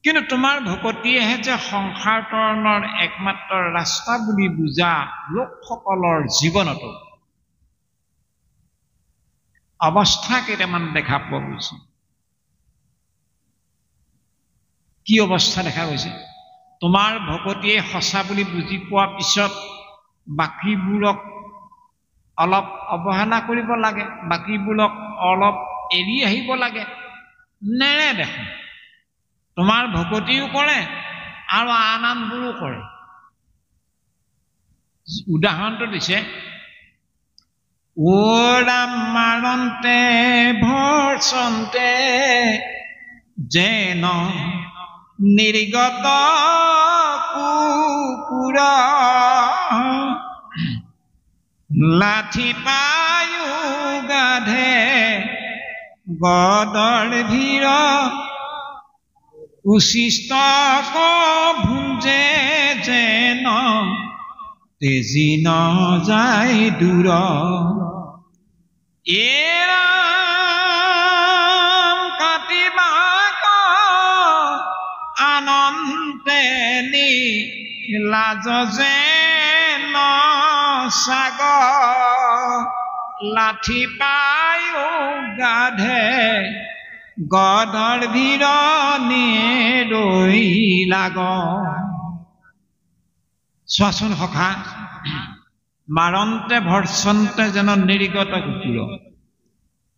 কিন্তু তোমাৰ ভকতিয়েহে যে সংসাৰ তৰণৰ একমাত্ৰ ৰাস্তা বুলি বুজা লোকসকলৰ জীৱনতো অৱস্থা কেইটামান দেখা পোৱা গৈছে। কি অৱস্থা দেখা গৈছে? তোমাৰ ভকতিয়ে সঁচা বুলি বুজি পোৱাৰ পিছত বাকীবোৰক অলপ অৱহেলা কৰিব লাগে, বাকীবোৰক অলপ এৰি আহিব লাগে। নেৰে দেখোন। তোমাৰ ভকতিও কৰে আৰু আন আনবোৰো কৰে। উদাহৰণটো দিছে, ও ৰাম মাৰন্তে ভৰ্ষন্তে যেন নিৰ্গত কুকুৰ লাঠি পায়ো গাধে গদৰ ভিৰ উচিষ্ট ভুঞ্জে যেন তেজি ন যায় দূৰ। এৰাম কাটিবা আনন্তে লাজ যেন সাগ লাঠি পায়ো গাধে গদৰ ভিৰ নেৰৈ লাগ। চোৱাচোন সখা, মাৰন্তে ভৰ্ষন্তে যেন নিৰ্গত কুকুৰ।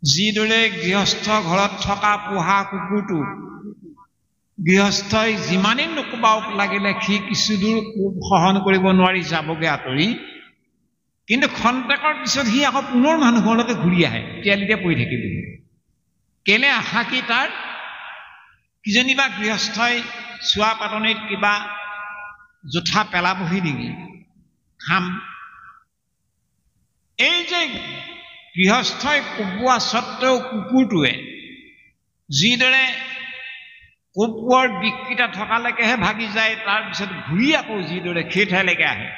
যিদৰে গৃহস্থ ঘৰত থকা পোহা কুকুৰটো গৃহস্থই যিমানেই নোকোবাওক লাগিলে সি কিছুদূৰ সহন কৰিব নোৱাৰি যাবগে আঁতৰি, কিন্তু খন্তেকৰ পিছত সি আকৌ পুনৰ মানুহলৈকে ঘূৰি আহে, তিয়ালিতে পৰি থাকিব। কেলে আশা কি তাৰ? কিজনিবা গৃহস্থই চোৱা পাতনিত কিবা জোঠা পেলাবহি নেকি খাম। এই যে গৃহস্থই কোবোৱা স্বত্তেও কুকুৰটোৱে যিদৰে কোবোৱাৰ বিকৃতা থকালৈকেহে ভাগি যায়, তাৰপিছত ঘূৰি আকৌ যিদৰে সেই ঠাইলৈকে আহে,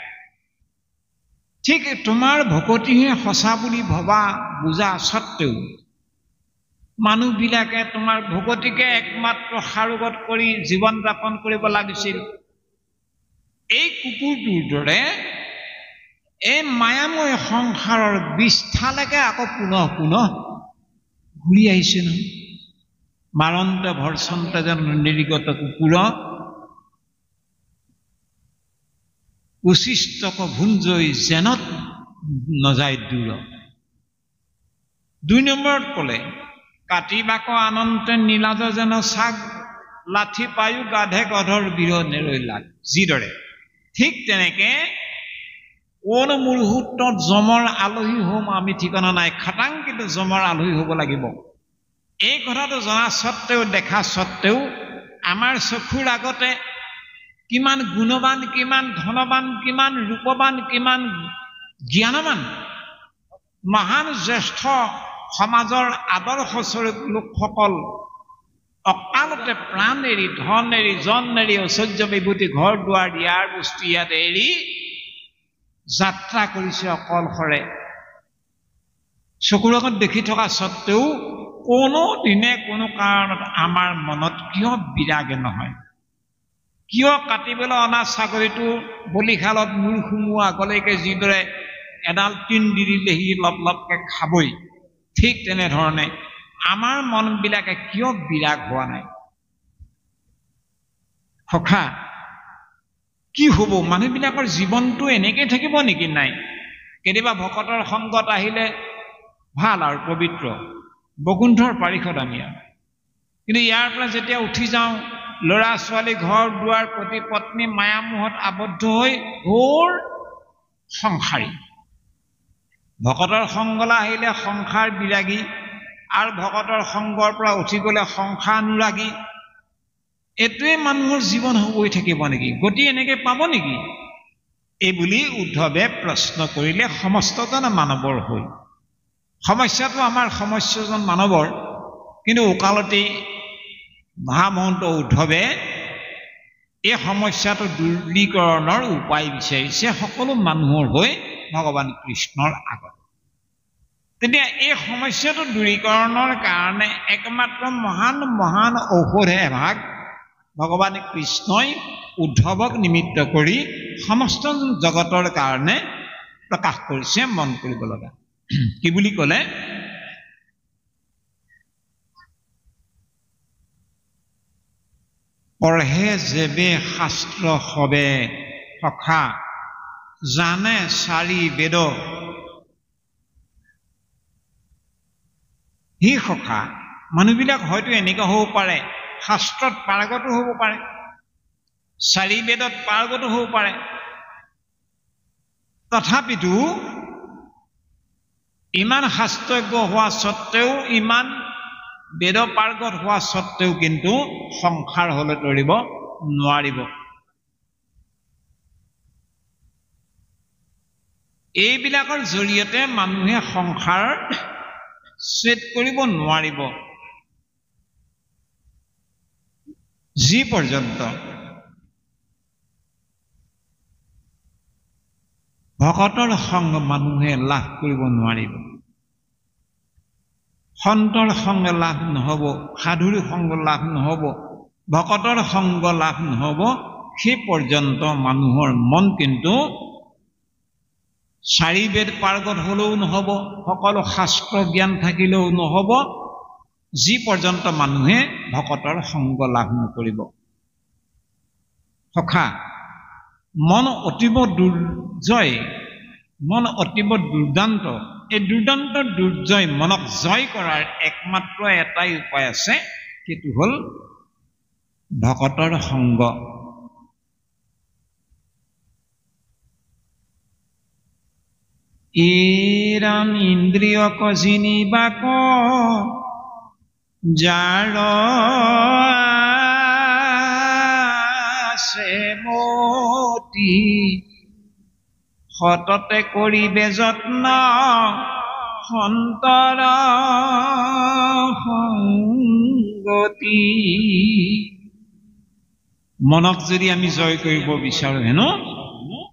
ঠিক তোমাৰ ভকতিহে সঁচা বুলি ভবা বুজা স্বত্তেও মানুহবিলাকে তোমাৰ ভকতিকে একমাত্ৰ সাৰোগত কৰি জীৱন যাপন কৰিব লাগিছিল। এই কুকুৰটোৰ দৰে এই মায়াময় সংসাৰৰ বিষ্ঠালৈকে আকৌ পুনঃ পুনঃ ঘূৰি আহিছে নহয়। মাৰন্তে ভৰ্ষন্তে যেন নিৰ্গত কুকুৰ উচিষ্টক ভুঞ্জই যেনত নযায় দূৰ। ২ নম্বৰত ক'লে, কাটিবাক আনন্তে নীলাজ যেন চাগ লাঠি পায়ো গাধে গধৰ বীৰ নেৰৈ লাগ। যিদৰে ঠিক তেনেকে কোন মুহূৰ্তত যমৰ আলহী হ'ম আমি ঠিকনা নাই, খাটাং কিন্তু যমৰ আলহী হ'ব লাগিব। এই কথাটো জনা স্বত্তেও দেখা স্বত্তেও আমাৰ চকুৰ আগতে কিমান গুণবান, কিমান ধনবান, কিমান ৰূপবান, কিমান জ্ঞানবান মহান জ্যেষ্ঠ সমাজৰ আদৰ্শস্বৰূপ লোকসকল অকালতে প্ৰাণ এৰি, ধন এৰি, জন এৰি, ঐশ্বৰ্য বিভূতি, ঘৰ দুৱাৰ, ইয়াৰ বস্তু ইয়াত এৰি যাত্ৰা কৰিছে অকলশৰে। চকুৰ আগত দেখি থকা স্বত্তেও কোনো দিনে কোনো কাৰণত আমাৰ মনত কিয় বিৰাগে নহয়? কিয় কাটিবলৈ অনা ছাগলীটো বলিশালত মূৰ সুমোৱা আগলৈকে যিদৰে এডাল টিন দি দিলে সি লপ লপকে খাবই, ঠিক তেনেধৰণে আমাৰ মনবিলাকে কিয় বিৰাগ হোৱা নাই? সখা, কি হ'ব? মানুহবিলাকৰ জীৱনটো এনেকৈ থাকিব নেকি? নাই, কেতিয়াবা ভকতৰ সংগত আহিলে ভাল আৰু পবিত্ৰ, বকুণ্ঠৰ পাৰিষদ আমি আৰু। কিন্তু ইয়াৰ পৰা যেতিয়া উঠি যাওঁ, ল'ৰা ছোৱালী, ঘৰ দুৱাৰ, পতি পত্নী, মায়ামোহত আবদ্ধ হৈ ঘোৰ সংসাৰী। ভকতৰ সংগলা আহিলে সংসাৰ বিৰাগী, আৰু ভকতৰ সংগৰ পৰা উঠি গ'লে সংসাৰানুৰাগী। এইটোৱে মানুহৰ জীৱন হৈ থাকিব নেকি? গতি এনেকৈ পাব নেকি? এই বুলি উদ্ধৱে প্ৰশ্ন কৰিলে সমস্তজন মানৱৰ হৈ। সমস্যাটো আমাৰ সমস্যাজন মানৱৰ, কিন্তু ওকালতি মহামহন্ত উদ্ধৱে এই সমস্যাটো দূৰীকৰণৰ উপায় বিচাৰিছে সকলো মানুহৰ হৈ ভগৱান কৃষ্ণৰ আগত। তেতিয়া এই সমস্যাটো দূৰীকৰণৰ কাৰণে একমাত্ৰ মহান মহান ঔষধ এভাগ ভগৱান কৃষ্ণই উদ্ধৱক নিমিত্ত কৰি সমস্ত জগতৰ কাৰণে প্ৰকাশ কৰিছে মন কৰিব লগা কি বুলি ক'লে পঢ়ে যেবে শাস্ত্ৰ হবে সখা জানে চাৰি বেদ হি সখা মানুহবিলাক হয়তো এনেকুৱা হ'ব পাৰে শাস্ত্ৰত পাৰগত হ'ব পাৰে চাৰি বেদত পাৰগত হ'ব পাৰে তথাপিতো ইমান শাস্ত্ৰজ্ঞ হোৱা সত্ত্বেও ইমান বেদ পাৰগত হোৱা সত্ত্বেও কিন্তু সংসাৰ হলে তৰিব নোৱাৰিব এইবিলাকৰ জৰিয়তে মানুহে সংসাৰ ছেদ কৰিব নোৱাৰিব যি পৰ্যন্ত ভকতৰ সংগ মানুহে লাভ কৰিব নোৱাৰিব সন্তৰ সংগ লাভ নহব সাধুৰ সংগ লাভ নহব ভকতৰ সংগ লাভ নহব সেই পৰ্যন্ত মানুহৰ মন কিন্তু চাৰি বেদ পাৰগত হলেও নহব সকলো শাস্ত্ৰ জ্ঞান থাকিলেও নহব যি পৰ্যন্ত মানুহে ভকতৰ সংগ লাভ নকৰিব সখা মন অতীব দুৰ্জয় মন অতীব দুৰ্দান্ত এই দুৰ্দান্ত দুৰ্জয় মনক জয় কৰাৰ একমাত্ৰ এটাই উপায় আছে সেইটো হল ভকতৰ সংগ ইৰাম ইন্দ্ৰিয়ক জিনিবাক যাৰ আছে মতি সততে কৰিবে যত্ন সন্তৰ সংগতি মনক যদি আমি জয় কৰিব বিচাৰো হেনো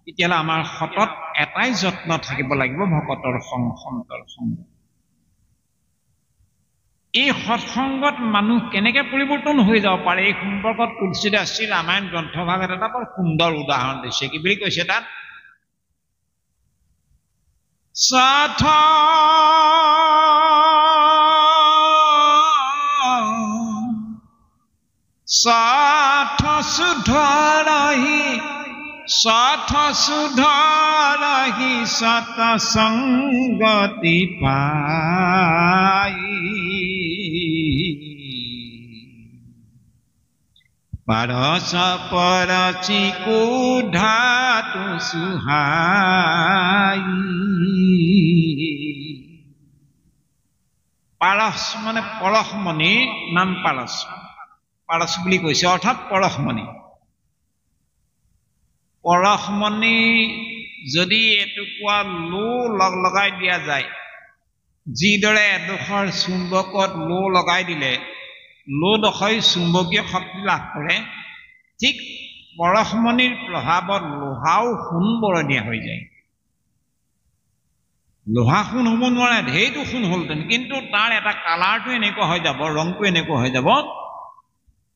তেতিয়াহ'লে আমাৰ সতত এটাই যত্ন থাকিব লাগিব ভকতৰ সংগ সন্তৰ সংগ এই সৎসংগত মানুহ কেনেকে পৰিৱৰ্তন হৈ যাব পাৰে এই সম্পৰ্কত তুলসীদাস শ্ৰী ৰামায়ণ গ্ৰন্থভাগত এটা বৰ সুন্দৰ উদাহৰণ দিছে কি বুলি কৈছে তাত সাথ সাথ সুধৰহি সাথ সুধৰহি সত সংগতি পাই পাৰস পৰচি কুধাতু সুহাই পাৰস মানে পৰশমণি নাম পাৰস পাৰস বুলি কৈছে অৰ্থাৎ পৰশমণি পৰশমণি যদি এটুকুৰা লো লগাই দিয়া যায় যিদৰে এডোখৰ চুম্বকত লো লগাই দিলে লোডোখই চুম্বকীয় শক্তি লাভ কৰে ঠিক পৰশমণিৰ প্ৰভাৱত লোহাও সোণ বৰণীয়া হৈ যায় লোহা সোণ হ'ব নোৱাৰে ঢেৰটো সোণ হ'লহেঁতেন কিন্তু তাৰ এটা কালাৰটো এনেকুৱা হৈ যাব ৰংটো এনেকুৱা হৈ যাব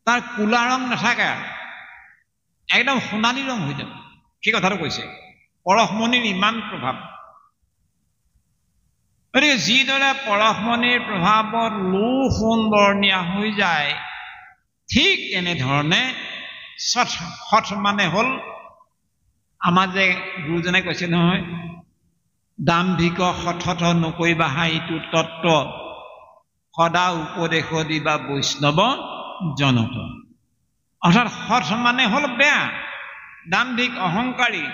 তাৰ কোলা ৰং নাথাকে একদম সোণালী ৰং হৈ যাব সেই কথাটো কৈছে পৰশমণিৰ ইমান প্ৰভাৱ গতিকে যিদৰে পৰশমণিৰ প্ৰভাৱত লো সোণ বৰণীয়া হৈ যায় ঠিক তেনেধৰণে সৎ মানে হ'ল আমাৰ যে গুৰুজনে কৈছে নহয় দাম্ভিক সৎ নকৰিবা হাইটো তত্ত্ব সদা উপদেশ দিবা বৈষ্ণৱ জনত অৰ্থাৎ সৎ মানে হ'ল বেয়া দাম্ভিক অহংকাৰী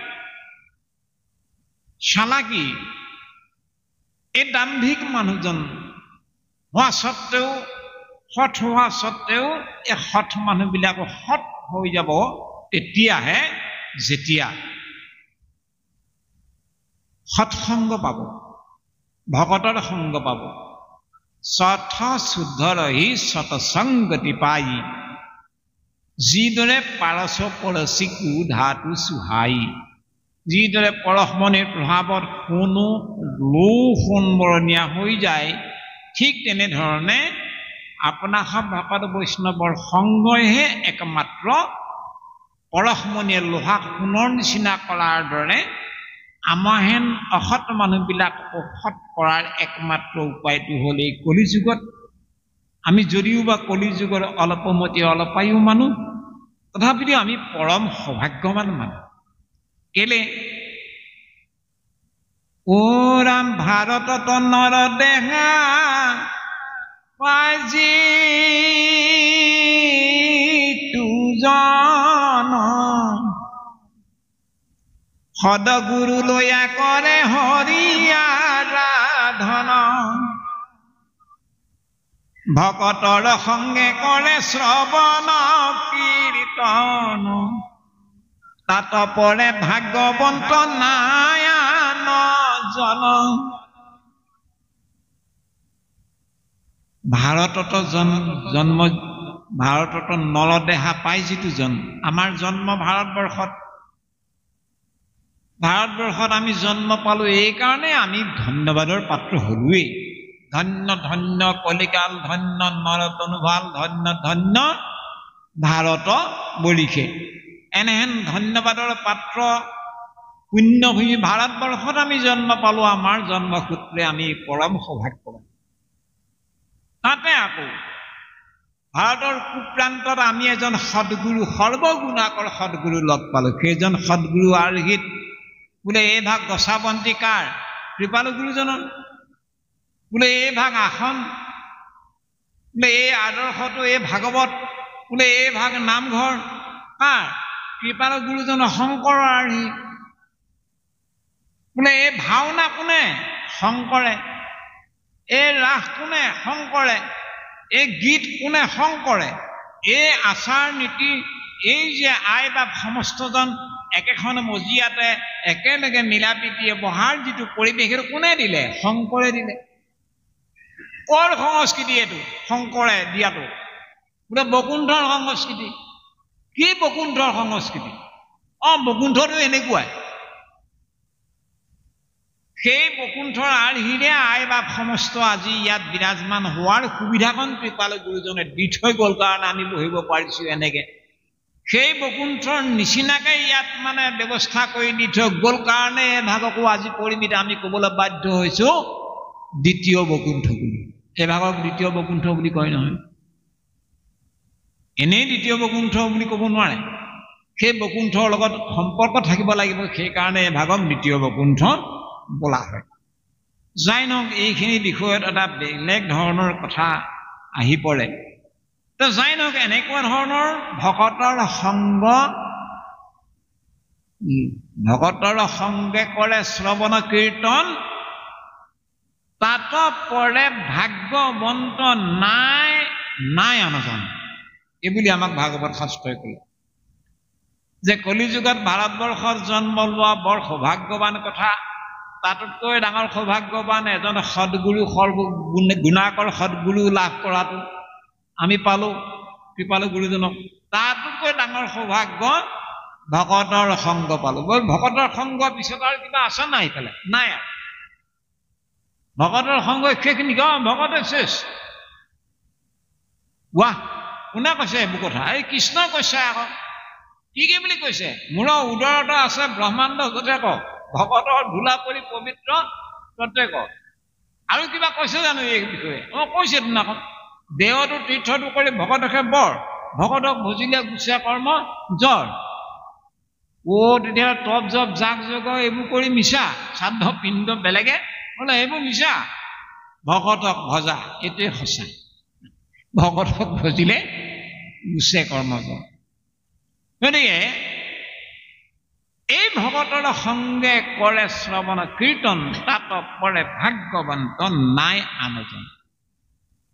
চালাকি এই দাম্ভিক মানুহজন হোৱা সত্ত্বেও সৎ হোৱা সত্ত্বেও এই সৎ মানুহবিলাক সৎ হৈ যাব তেতিয়াহে যেতিয়া সৎসংগ পাব ভকতৰ সংগ পাব সৎ শুদ্ধ ৰহি সৎসংগতি পাই যিদৰে পাৰস পৰচি কুধাতু সুহাই যিদৰে পৰশমণিৰ প্ৰভাৱত সোণো লো সোণ বৰণীয়া হৈ যায় ঠিক তেনেধৰণে আপোনা সব ভকত বৈষ্ণৱৰ সংগইহে একমাত্ৰ পৰশমণিয়ে লোহা সোণৰ নিচিনা কৰাৰ দৰে আমাৰ হেন অসৎ মানুহবিলাকক সৎ কৰাৰ একমাত্ৰ উপায়টো হ'ল এই কলিযুগত আমি যদিও বা কলিযুগৰ অলপমতি অলপায়ু মানুহ তথাপিতো আমি পৰম সৌভাগ্যৱান মানুহ কেলে ও ৰাম ভাৰতত নৰদেহা পাজি তুজন সদগুৰু লয়া কৰে হৰি আৰাধন ভকতৰ সংগে কৰে শ্ৰৱণ কীৰ্তন তাত পৰে ভাগৱন্ত নায়ান জন ভাৰতত জন্ম ভাৰতত নৰদেহা পাই যিটো জন্ম আমাৰ জন্ম ভাৰতবৰ্ষত আমি জন্ম পালো এই কাৰণে আমি ধন্যবাদৰ পাত্ৰ হলোৱেই ধন্য ধন্য কলিকাল ধন্য নৰতনুভাল ধন্য ধন্য ভাৰত বৰিষে এনেহেন ধন্যবাদৰ পাত্ৰ পুণ্যভূমি ভাৰতবৰ্ষত আমি জন্ম পালো আমাৰ জন্মসূত্ৰে আমি পৰম সৌভাগ্যৱান তাতে আকৌ ভাৰতৰ কুপ্ৰান্তত আমি এজন সদগুৰু সৰ্বগুণাকৰ সদগুৰু লগ পালো সেইজন সদগুৰু আৰ্হিত বোলে এই ভাগ গছাবন্তী কাৰ কৃপালু গুৰুজনৰ বোলে এই ভাগ আসন বোলে এই আদৰ্শটো এই ভাগৱত বোলে এই ভাগ নামঘৰ কাৰ কৃপালু গুৰুজনৰ শংকৰৰ আৰ্হি বোলে এই ভাওনা কোনে শংকৰে এই ৰাস কোনে শংকৰে এই গীত কোনে শংকৰে এই আচাৰ নীতি এই যে আই বাপ সমস্তজন একেখন মজিয়াতে একেলগে মিলাপ্ৰীতিয়ে বহাৰ যিটো পৰিৱেশ সেইটো কোনে দিলে শংকৰে দিলে কৰ সংস্কৃতি এইটো শংকৰে দিয়াটো বোলে বকুণ্ঠৰ সংস্কৃতি কি বকুণ্ঠৰ সংস্কৃতি বকুণ্ঠটো এনেকুৱাই সেই বকুণ্ঠৰ আৰ্হিৰে আই বাপ সমস্ত আজি ইয়াত বিৰাজমান হোৱাৰ সুবিধাকণ কৃপালু গুৰুজনে দি থৈ গ'ল কাৰণে আমি বহিব পাৰিছো এনেকে সেই বকুণ্ঠৰ নিচিনাকে ইয়াত মানে ব্যৱস্থা কৰি দি থৈ গ'ল কাৰণে এভাগকো আজি পৰিমিত আমি ক'বলৈ বাধ্য হৈছো দ্বিতীয় বকুণ্ঠ বুলি এভাগক দ্বিতীয় বকুণ্ঠ বুলি কয় নহয় এনেই দ্বিতীয় বকুণ্ঠ বুলি ক'ব নোৱাৰে সেই বকুণ্ঠৰ লগত সম্পৰ্ক থাকিব লাগিব সেইকাৰণে এভাগক দ্বিতীয় বকুণ্ঠ বোলা হয় যাই নহওক এইখিনি বিষয়ত এটা বেলেগ ধৰণৰ কথা আহি পৰে তো যাই নহওক এনেকুৱা ধৰণৰ ভকতৰ সংগে কৰে শ্ৰৱণ কীৰ্তন তাত পৰে ভাগ্যৱন্ত নাই নাই আনজন এইবুলি আমাক ভাগৱত শাস্ত্ৰই ক'লে যে কলিযুগত ভাৰতবৰ্ষত জন্ম লোৱা বৰ সৌভাগ্যৱান কথা তাতকৈ ডাঙৰ সৌভাগ্যৱান এজন সদগুৰু গুণাকৰ সদগুৰু লাভ কৰাটো আমি পালো কৃপালু গুৰুজনক তাতকৈ ডাঙৰ সৌভাগ্য ভকতৰ সংগ পালো ভকতৰ সংগ পিছত আৰু কিবা আছে নাই এইফালে নাই আৰু ভকতৰ সংগ শেষ নেকি ভকতে শেষ ৱাহ কোনে কৈছে এইবোৰ কথা এই কৃষ্ণ কৈছে আকৌ কি কি বুলি কৈছে মোৰ উদৰত আছে ব্ৰহ্মাণ্ড যতে কওক ভকতৰ ধূলা পৰি পবিত্ৰ ততে কওক আৰু কিবা কৈছে জানো এই বিষয়ে কৈছে দিনাখন দেহটো তীৰ্থটো কৰি ভকতকে বৰ ভকতক ভজিলে গুচা কৰ্ম জ্বৰ তেতিয়া তপ জপ জাক জগ এইবোৰ কৰি মিছা শ্ৰাদ্ধ পিণ্ড বেলেগে বোলে এইবোৰ মিছা ভকতক ভজা এইটোৱে সঁচা ভকতক ভজিলে গুচে কৰ্ম জ্বৰ গতিকে এই ভকতৰ সংগে কৰে শ্ৰৱণ কীৰ্তন তাত পৰে ভাগ্যৱন্ত নাই আনজন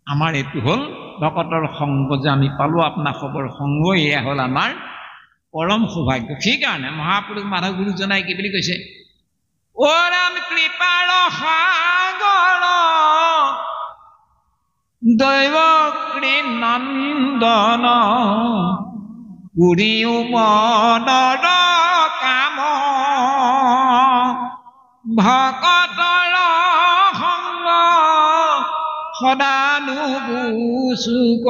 আমাৰ এইটো হ'ল ভকতৰ সংগ যে আমি পালো আপোনাৰ খবৰ সংগ এয়া হ'ল আমাৰ পৰম সৌভাগ্য সেইকাৰণে মহাপুৰুষ মাধৱ গুৰুজনাই কি বুলি কৈছে ও ৰাম কৃপাৰ সাগৰ দৈৱ নন্দন পুৰীও মনৰ কাম ভকতৰ সংগ সদানো বুচুক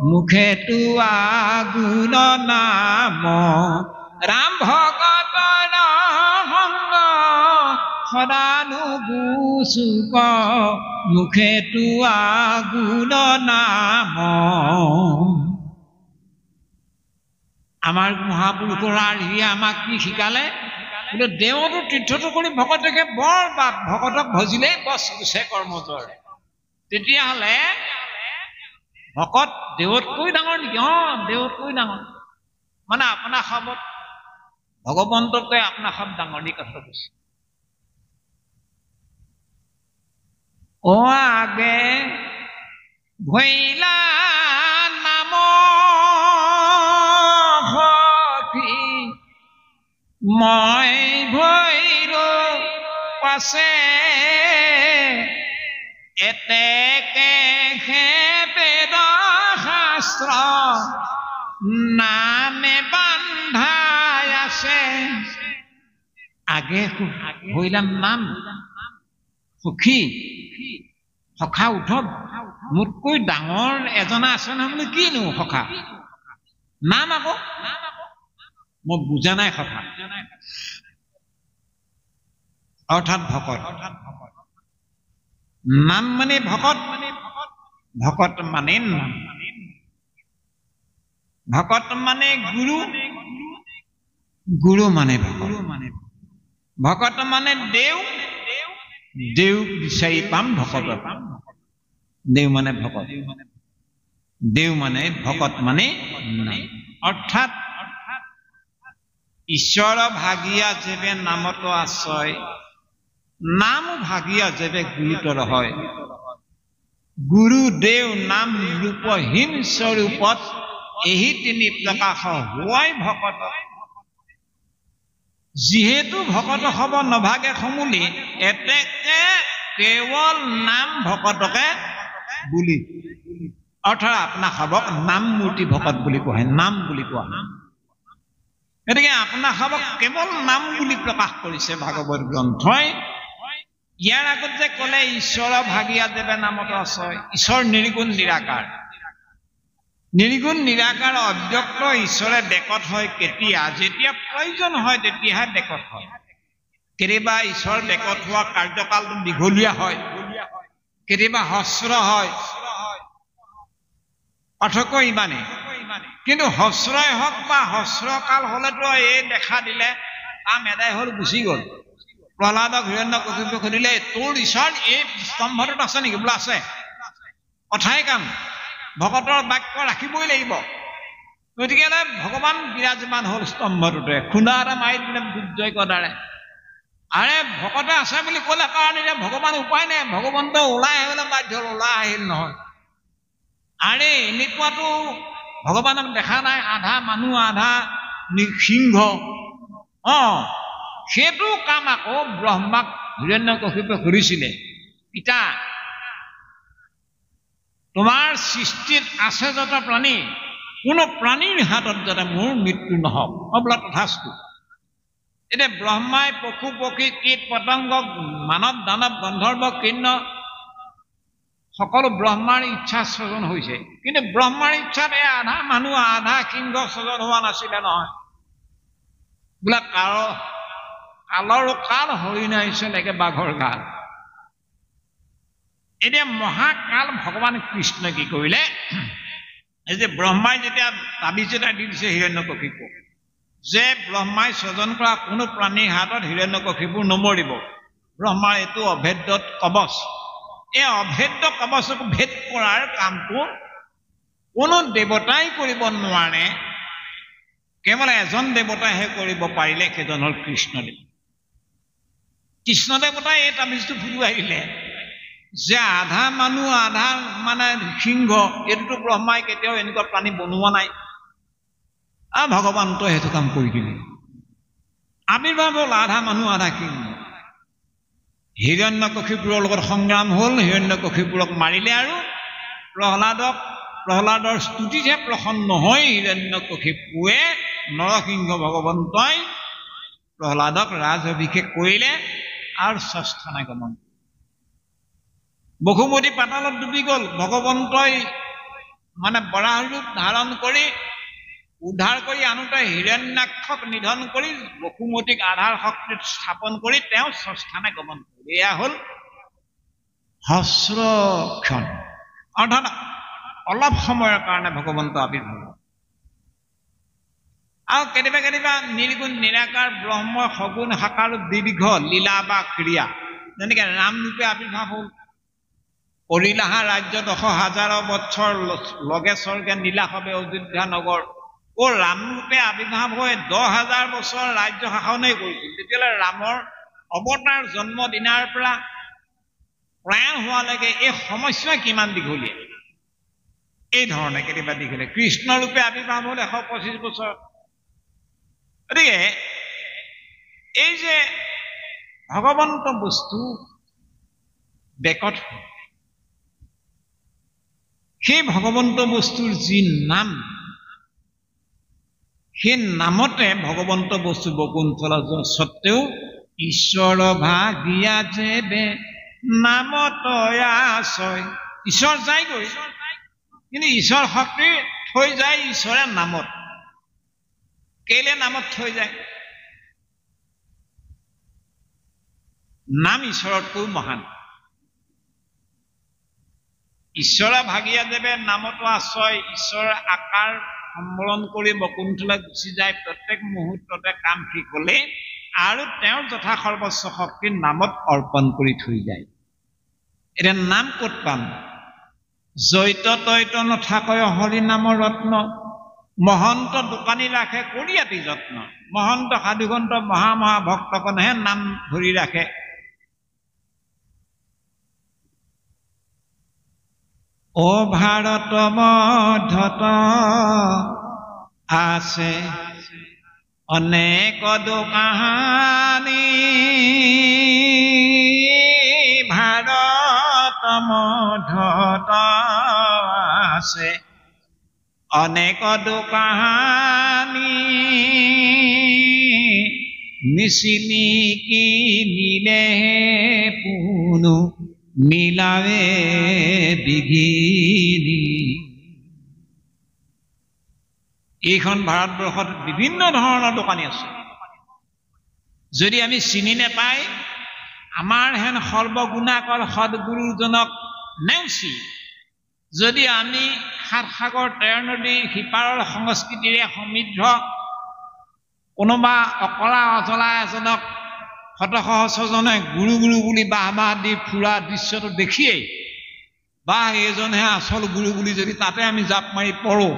মুখেতো আগুণ নাম ৰাম ভকতৰ সংগ সদানো বুচুক মুখেতো আগুণ নাম আমাৰ মহাপুৰুষৰ আৰ্হিয়ে আমাক কি শিকালে বোলে দেৱতো তীৰ্থটো কৰি ভকতকে বৰ বা ভকতক ভজিলে বছ গুছে কৰ্মজৰ তেতিয়াহ'লে ভকত দেৱতকৈ ডাঙৰ নেকি দেৱতকৈ ডাঙৰ মানে আপোনাৰ সবত ভগৱন্ততকৈ আপোনাৰ সব ডাঙৰ নি কথা কৈছে আগে ভৈলা নাম মই ভৈৰো পাছে এতেকে বেদ শাস্ত্ৰ নামে বান্ধাই আছে আগে ভৈলাম নাম সখী সখা উঠক মোতকৈ ডাঙৰ এজনা আছে নহয় বোলে কিনো সখা নাম আকৌ মই বুজা নাই কথা অৰ্থাৎ ভকত নাম মানে ভকত ভকত মানে নাম ভকত মানে গুৰু গুৰু মানে ভকত ভকত মানে দেও দেউ বিচাৰি পাম ভকত পাম দেউ মানে ভকত দেউ মানে ভকত মানে নাম অৰ্থাৎ ঈশ্বৰ ভাগিয়া যেবে নামত আশ্ৰয় নাম ভাগিয়া যেবে গুৰুতৰ হয় গুৰু দেউ নাম ৰূপহীন স্বৰূপত এই তিনি প্ৰকাশ হোৱাই ভকত যিহেতু ভকত হব নভাগে সমূলি এতেকে কেৱল নাম ভকতকে বুলি অৰ্থাৎ আপোনাক হবক নাম মূৰ্তি ভকত বুলি কোৱা হয় নাম বুলি কোৱা গতিকে আপোনাক হবক কেৱল নাম বুলি প্ৰকাশ কৰিছে ভাগৱত গ্ৰন্থই ইয়াৰ আগত যে ক'লে ঈশ্বৰ ভাগিয়া দেৱে নামত আশ্ৰয় ঈশ্বৰ নিৰ্গুণ নিৰাকাৰ নিৰ্গুণ নিৰাকাৰ অব্যক্ত ঈশ্বৰে বেকত হয় কেতিয়া যেতিয়া প্ৰয়োজন হয় তেতিয়াহে বেকত হয় কেতিয়াবা ঈশ্বৰ বেকত হোৱা কাৰ্যকালটো দীঘলীয়া হয় কেতিয়াবা হস্ৰ হয় পাৰ্থক্য ইমানেই কিন্তু হস্ৰই হওক বা হস্ৰকাল হলেতো এই দেখা দিলে কাম এদায় হল গুচি গল প্ৰহ্লাদক হিৰণ্যকশিপুক সুধিলে তোৰ ঈশ্বৰ এই স্তম্ভটোত আছে নেকি বোলে আছে কথাই কাম ভকতৰ বাক্য ৰাখিবই লাগিব গতিকে ভগৱান বিৰাজমান হল স্তম্ভটোতে খুন্দা এটা মাৰি দিলে দুৰ্যয় দ্বাৰে আৰে ভকতে আছে বুলি ক'লে কাৰণে ভগৱান উপায় নাই ভগৱন্ত ওলাই আহিবলৈ বাধ্য হল ওলাই আহিল নহয় আৰে এনেকুৱাতো ভগৱানক দেখা নাই আধা মানুহ আধা সিংহ সেইটো কাম আকৌ ব্ৰহ্মাক হিৰণ্যকশিপুৱে কৰিছিলে পিতা তোমাৰ সৃষ্টিত আছে যত প্ৰাণী কোনো প্ৰাণীৰ হাতত যাতে মোৰ মৃত্যু নহওক বোলা তথাস্তু এতিয়া ব্ৰহ্মাই পশু পক্ষী কীট পতংগ মানৱ দানৱ গন্ধৰ্ব কিন্ন সকলো ব্ৰহ্মাৰ ইচ্ছা স্বজন হৈছে কিন্তু ব্ৰহ্মাৰ ইচ্ছাত এই আধা মানুহ আধা সিংহ স্বজন হোৱা নাছিলে নহয় বোলা কালৰো কাল হৰিণাই চলেকে বাঘৰ কাল এতিয়া মহাকাল ভগৱান কৃষ্ণ কি কৰিলে এই যে ব্ৰহ্মাই যেতিয়া তাবিজ এটা দি দিছে হিৰণ্যকশিপুক যে ব্ৰহ্মাই স্বজন কৰা কোনো প্ৰাণীৰ হাতত হিৰণ্যকশিপু নমৰিব ব্ৰহ্মাৰ এইটো অভেদ্য কবচ এই অভেদ্য কবচক ভেদ কৰাৰ কামটো কোনো দেৱতাই কৰিব নোৱাৰে কেৱল এজন দেৱতাইহে কৰিব পাৰিলে সেইজন হল কৃষ্ণদেৱ কৃষ্ণ দেৱতাই এই তাবিজটো ফুৰুৱাই দিলে যে আধা মানুহ আধা মানে সিংহ এইটোতো ব্ৰহ্মাই কেতিয়াও এনেকুৱা প্ৰাণী বনোৱা নাই ভগৱানটো সেইটো কাম কৰি দিলে আবিৰ্ভাৱ হল আধা মানুহ আধা সিংহ হিৰণ্যকশিপুৰৰ লগত সংগ্ৰাম হল হিৰণ্যকশিপুৰক মাৰিলে আৰু প্ৰহ্লাদৰ স্তুতিতহে প্ৰসন্ন হৈ হিৰণ্যকশিপুৱে নৰসিংহ ভগৱন্তই প্ৰহ্লাদক ৰাজ অভিষেক কৰিলে আৰু স্বস্থানে গমন বসুমতী পাতালত ডুবি গ'ল, ভগৱন্তই মানে বৰাহ ৰূপ ধাৰণ কৰি উদ্ধাৰ কৰি আনোতে হিৰণ্যাক্ষক নিধন কৰি বসুমতীক আধাৰ শক্তিত স্থাপন কৰি তেওঁ স্বস্থানে গমন কৰিলে। এয়া হ'ল সহস্ৰক্ষণ, অৰ্থাৎ অলপ সময়ৰ কাৰণে ভগৱন্ত আবিৰ্ভাৱ। আৰু কেতিয়াবা কেতিয়াবা নিৰ্গুণ নিৰাকাৰ ব্ৰহ্ম সগুণ সাকাৰ দীৰ্ঘ লীলা বা ক্ৰিয়া, যেনেকে ৰামৰূপে আবিৰ্ভাৱ হ'ল। কৰিলাহা ৰাজ্য ১০,০০০ বছৰ লগে স্বৰ্গে নীলাসৱে অযোধ্যা নগৰ। ৰামৰূপে আবিৰ্ভাৱ হৈ ১০,০০০ বছৰ ৰাজ্য শাসনেই কৰিছিল। তেতিয়াহ'লে ৰামৰ অৱতাৰ জন্ম দিনাৰ পৰা প্ৰয়াণ হোৱালৈকে এই সময়ছোৱা কিমান দীঘলীয়া, এই ধৰণে কেতিয়াবা দীঘলীয়া। কৃষ্ণৰূপে আবিৰ্ভাৱ হ'ল ১২৫ বছৰ। গতিকে এই যে ভগৱন্ত বস্তু বেকত, সেই ভগৱন্ত বস্তুৰ যি নাম, সেই নামতে ভগৱন্ত বস্তু বকুণ্ঠলা সত্বেও ঈশ্বৰ ভাগিয়া যেবে নামত আশ্ৰয়। ঈশ্বৰ যায়গৈ, কিন্তু ঈশ্বৰ শক্তি থৈ যায় ঈশ্বৰে নামত। কেলে নামত থৈ যায়? নাম ঈশ্বৰতকৈ মহান। ঈশ্বৰে ভাগিয়া দেৱে নামতো আশ্ৰয়, ঈশ্বৰৰ আকাৰ সম্বৰণ কৰি বকুণ্ঠলৈ গুচি যায় প্ৰত্যেক মুহূৰ্ততে কাম শেষ হলে, আৰু তেওঁৰ যথা সৰ্বস্ব শক্তি নামত অৰ্পণ কৰি থৈ যায়। এতিয়া নাম ক'ত পাম? জৈত তৈত নথাকৈ হৰি নামৰ ৰত্ন, মহন্ত দোকানী ৰাখে কৰিয়াতি যত্ন। মহন্ত সাধুগন্ত মহা মহা ভক্তগণহে নাম ধৰি ৰাখে। অ ভাৰত মধ্যত আছে অনেক দোকানী, ভাৰত মধ্যত আছে অনেক দোকানী, নিচিনি কিনিলে পুনু মিলাৱে বিঘিনি। এইখন ভাৰতবৰ্ষত বিভিন্ন ধৰণৰ দোকানী আছে। যদি আমি চিনি নেপাই আমাৰ হেন সৰ্বগুণাকৰ সদগুৰুজনক নেওচি যদি আমি সাত সাগৰ তেৰ নদী সিপাৰৰ সংস্কৃতিৰে সমৃদ্ধ কোনোবা অকলা অজলা এজনক শতসহস্ৰজনে গুৰু গুৰু বুলি বাহ দি ফুৰা দৃশ্যটো দেখিয়েই বা এইজনহে আচল গুৰু বুলি যদি তাতে আমি জাপ মাৰি পৰোঁ,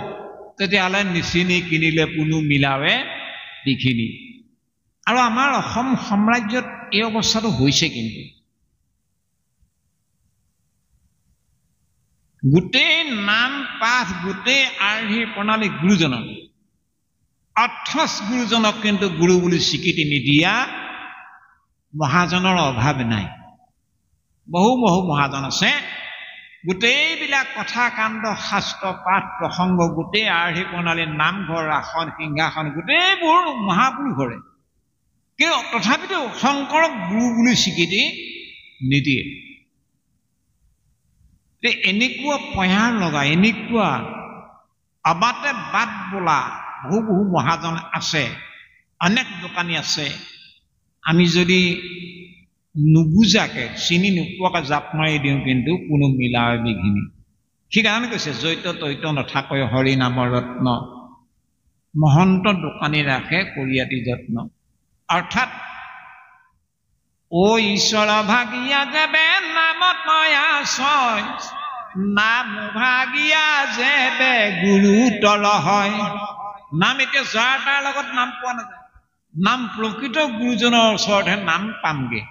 তেতিয়াহ'লে নিচিনি কিনিলে পুনু মিলাৱে বিঘিনি। আৰু আমাৰ অসম সাম্ৰাজ্যত এই অৱস্থাটো হৈছে। কিন্তু গোটেই নাম পাঠ গোটেই আৰ্হিৰ প্ৰণালী গুৰুজনক, অথচ গুৰুজনক কিন্তু গুৰু বুলি স্বীকৃতি নিদিয়া মহাজনৰ অভাৱ নাই। বহু বহু মহাজন আছে, গোটেইবিলাক কথা কাণ্ড শাস্ত্ৰ পাঠ প্ৰসংগ গোটেই আৰ্হি প্ৰণালীৰ নামঘৰ আসন সিংহাসন গোটেইবোৰ মহাপুৰুষৰে, কিন্তু তথাপিতো শংকৰক গুৰু বুলি স্বীকৃতি নিদিয়ে। এনেকুৱা পয়াৰ লগা, এনেকুৱা অবাতে বাট বোলা বহু বহু মহাজন আছে, অনেক দোকানী আছে। আমি যদি নুবুজাকে চিনি নোপোৱাকে জাপ মাৰি দিওঁ কিন্তু কোনো মিলাৱে বিঘিনি। সেইকাৰণে কৈছে জৈত তৈত নথাকৈ হৰি নামৰ ৰত্ন, মহন্ত দোকানী ৰাখে কৰিয়াতি যত্ন। অৰ্থাৎ ও ঈশ্বৰ ভাগিয়া যেবে নামত আশ্ৰয়, নাম ভাগিয়া যেবে গুৰু তল হয়। নাম এতিয়া যাৰ তাৰ লগত নাম পোৱা নাযায়, নাম প্ৰকৃত গুৰুজনৰ ওচৰতহে নাম পামগে।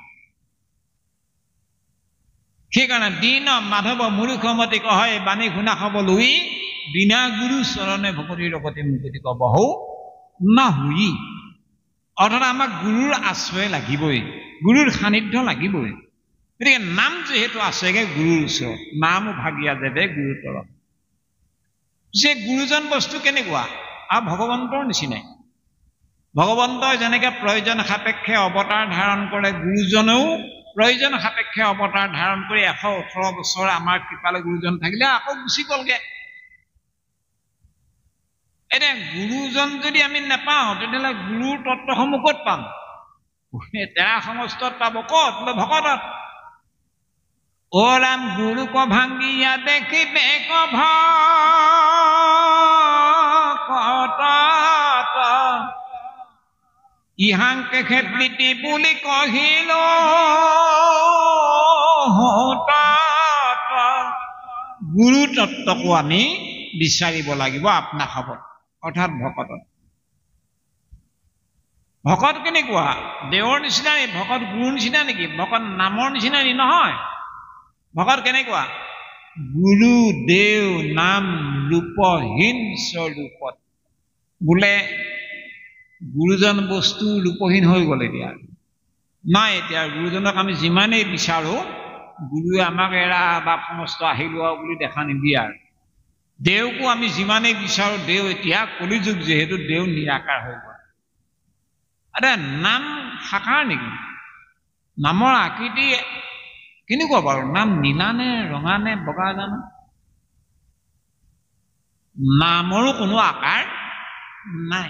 সেইকাৰণে দীন মাধৱ মূৰ্খমতি কহয় বাণী শুনা খাব লৈ, বিনা গুৰু চৰণে ভকতি ৰকতি মুকতি কবহু নাহুই। অৰ্থাৎ আমাক গুৰুৰ আশ্ৰয় লাগিবই, গুৰুৰ সান্নিধ্য লাগিবই। গতিকে নাম যিহেতু আছেগে গুৰুৰ ওচৰত, নামো ভাগিয়া যাবে গুৰু তলত। যে গুৰুজন বস্তু কেনেকুৱা? আৰু ভগৱন্তৰ নিচিনাই। ভগৱন্তই যেনেকে প্ৰয়োজন সাপেক্ষে অৱতাৰ ধাৰণ কৰে, গুৰুজনেও প্ৰয়োজন সাপেক্ষে অৱতাৰ ধাৰণ কৰি 118 বছৰ আমাৰ কৃপালু গুৰুজন থাকিলে আকৌ গুচি গ'লগে এতিয়া গুৰুজন যদি আমি নাপাওঁ তেতিয়াহ'লে গুৰুৰ তত্ত্বসমূহ ক'ত পাম তেৰা সমস্তত পাব ক'ত ভকতত ও ৰাম গুৰু ক ভাঙ্গিয়া দেখিবে ভকত ইহাংকে ক্ষেত্ৰীতি বুলি কহিল গুৰু তত্ত্বকো আমি বিচাৰিব লাগিব আপনা খাবত অৰ্থাৎ ভকতত ভকত কেনেকুৱা দেৱৰ নিচিনা ভকত গুৰুৰ নিচিনা নেকি ভকত নামৰ নিচিনা নহয় ভকত কেনেকুৱা গুৰু দেৱ নাম ৰূপহীন স্বৰূপত বোলে গুৰুজন বস্তু ৰূপহীন হৈ গ'ল এতিয়া নাই এতিয়া গুৰুজনক আমি যিমানেই বিচাৰো গুৰুৱে আমাক এৰা বাপ সমস্ত আহিলো বুলি দেখা নিদিয়ে আৰু দেৱকো আমি যিমানেই বিচাৰো দেৱ এতিয়া কলিযুগ যিহেতু দেৱ নিৰাকাৰ হৈ গ'ল আৰে নাম সাকাৰ নেকি নামৰ আকৃতি কেনেকুৱা বাৰু নাম নীলা নে ৰঙা নে বগা জানো নামৰো কোনো আকাৰ নাই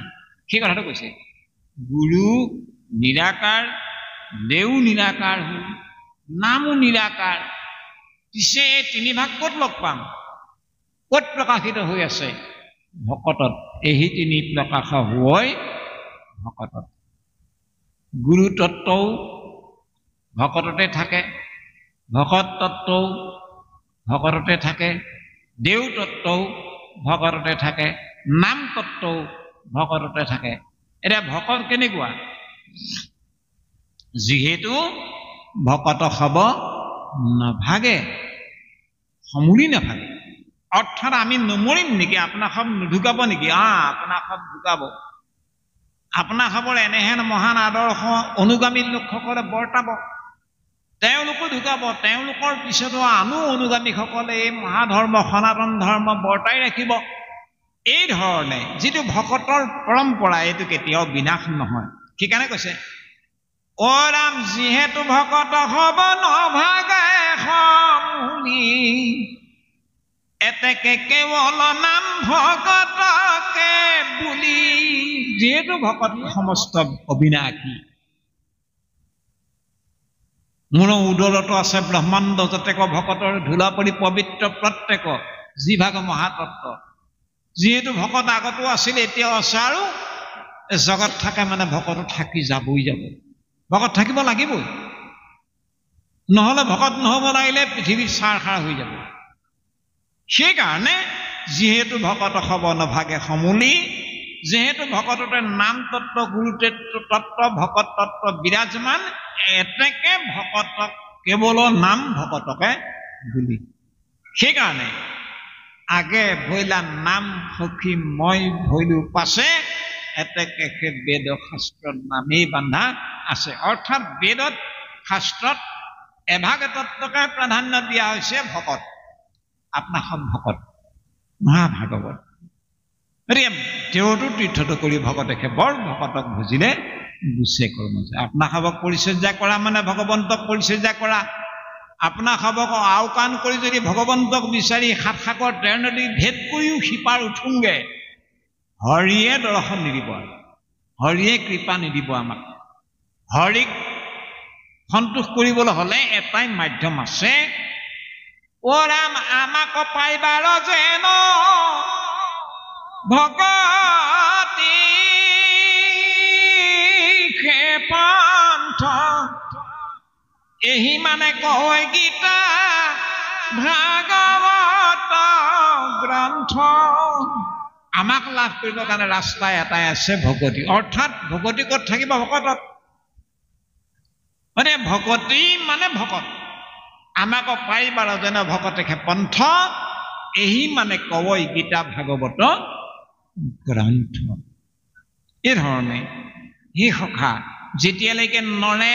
সেই কথাটো কৈছে গুৰু নিৰাকাৰ দেও নিৰাকাৰ হ'ল নামো নিৰাকাৰ পিছে তিনি ভাগ ক'ত লগ পাম ক'ত প্ৰকাশিত হৈ আছে ভকতত এই তিনি প্ৰকাশ হৈ ভকতত গুৰু তত্ত্বও ভকততে থাকে ভকত তত্ত্বও ভকততে থাকে দেও তত্ত্বও ভকততে থাকে নাম তত্ত্বও ভকততে থাকে এতিয়া ভকত কেনেকুৱা যিহেতু ভকত খাব নাভাগে সমূলি নাভাগে অৰ্থাৎ আমি নমৰিম নেকি আপোনাক সব নুঢুকাব নেকি আপোনাক সব ঢুকাব আপোনাক খবৰ এনেহেন মহান আদৰ্শ অনুগামী লোকসকলে বৰ্তাব তেওঁলোকো ঢুকাব তেওঁলোকৰ পিছতো আনো অনুগামীসকলে এই মহাধৰ্ম সনাতন ধৰ্ম বৰ্তাই ৰাখিব এই ধৰণে যিটো ভকতৰ পৰম্পৰা এইটো কেতিয়াও বিনাশ নহয় সেইকাৰণে কৈছে ও ৰাম যিহেতু ভকত হব নভাগে সমূলি এতেকে কেৱল নাম ভকতকে বুলি যিহেতু ভকত সমস্ত অবিনাশী মোৰ উদৰতো আছে ব্ৰহ্মাণ্ড যতেক ভকতৰ ধূলা পৰি পবিত্ৰ প্ৰত্যেক যিভাগ মহাতত্ত্ব যিহেতু ভকত আগতো আছিল এতিয়াও আছে আৰু জগত থাকে মানে ভকত থাকি যাবই যাব ভকত থাকিব লাগিবই নহলে ভকত নহব লাগিলে পৃথিৱী সাৰ সাৰ হৈ যাব সেইকাৰণে যিহেতু ভকত হব নভাগে সমূলি যেহেতু ভকততে নাম তত্ত্ব গুৰু তত্ত্ব ভকত তত্ত্ব বিৰাজমান এতেকে ভকতক কেৱল নাম ভকতকে বুলি সেইকাৰণে আগে ভৈলা নাম সখী মই ভৈলো পাছে এতেকে সেই বেদ শাস্ত্ৰৰ নামেই বান্ধা আছে অৰ্থাৎ বেদত শাস্ত্ৰত এভাগ তত্ত্বকে প্ৰাধান্য দিয়া হৈছে ভকত আপনা সব ভকত মহাভাগৱত গতিকে তেওঁতো তীৰ্থটো কৰি ভকতেকে বৰ ভকতক বুজিলে গুচে কৰ্ম যায় আপনা সবক পৰিচৰ্যা কৰা মানে ভগৱন্তক পৰিচৰ্যা কৰা আপনা সবক আওকাণ কৰি যদি ভগৱন্তক বিচাৰি সাত সাগৰ তেৰ নদী ভেদ কৰিও সিপাৰ উঠোংগে হৰিয়ে দৰ্শন নিদিব হৰিয়ে কৃপা নিদিব আমাক হৰিক সন্তোষ কৰিবলৈ হলে এটাই মাধ্যম আছে ও ৰাম আমাক পাইবাৰ যেন ভকতি পান্থ এহি মানে কয় গীতা ভাগৱত গ্ৰন্থ আমাক লাভ কৰিবৰ কাৰণে ৰাস্তা এটাই আছে ভকতি অৰ্থাৎ ভকতি ক'ত থাকিব ভকতত মানে ভকতি মানে ভকত আমাক পাইবাৰ যেন ভকতেকে পন্থ এহি মানে কয় গীতা ভাগৱত গ্ৰন্থ এই ধৰণে হি সখা যেতিয়ালৈকে নৰে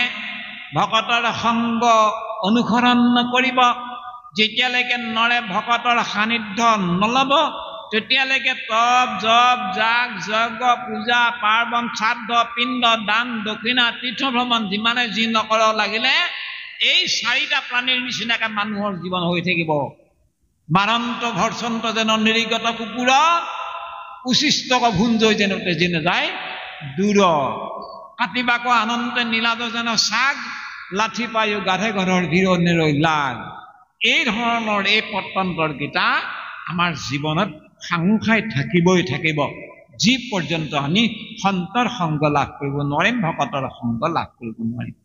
ভকতৰ সংগ অনুসৰণ নকৰিব যেতিয়ালৈকে নৰে ভকতৰ সান্নিধ্য নলব তেতিয়ালৈকে তপ জপ যাগ যজ্ঞ পূজা পাৰ্বণ শ্ৰাদ্ধ পিণ্ড দান দক্ষিণা তীৰ্থ ভ্ৰমণ যিমানে যি নকৰ লাগিলে এই চাৰিটা প্ৰাণীৰ নিচিনাকে মানুহৰ জীৱন হৈ থাকিব। মাৰন্ত ভৰ্চন্ত যেন নিৰিগত কুকুৰ, উচিষ্টক ভুঞ্জয় যেন তেজি নাযায় দূৰ, কাটিবাক আনন্দে নীলাদ যেন চাগ, লাঠি পায়ো গাধে ঘৰৰ ভিৰণিৰৈ লাগ। এই ধৰণৰ এই পত্ৰন্তৰকেইটা আমাৰ জীৱনত সাঙু খাই থাকিবই থাকিব, যি পৰ্যন্ত আমি সন্তৰ সংগ লাভ কৰিব নোৱাৰিম, ভকতৰ সংগ লাভ কৰিব নোৱাৰিম।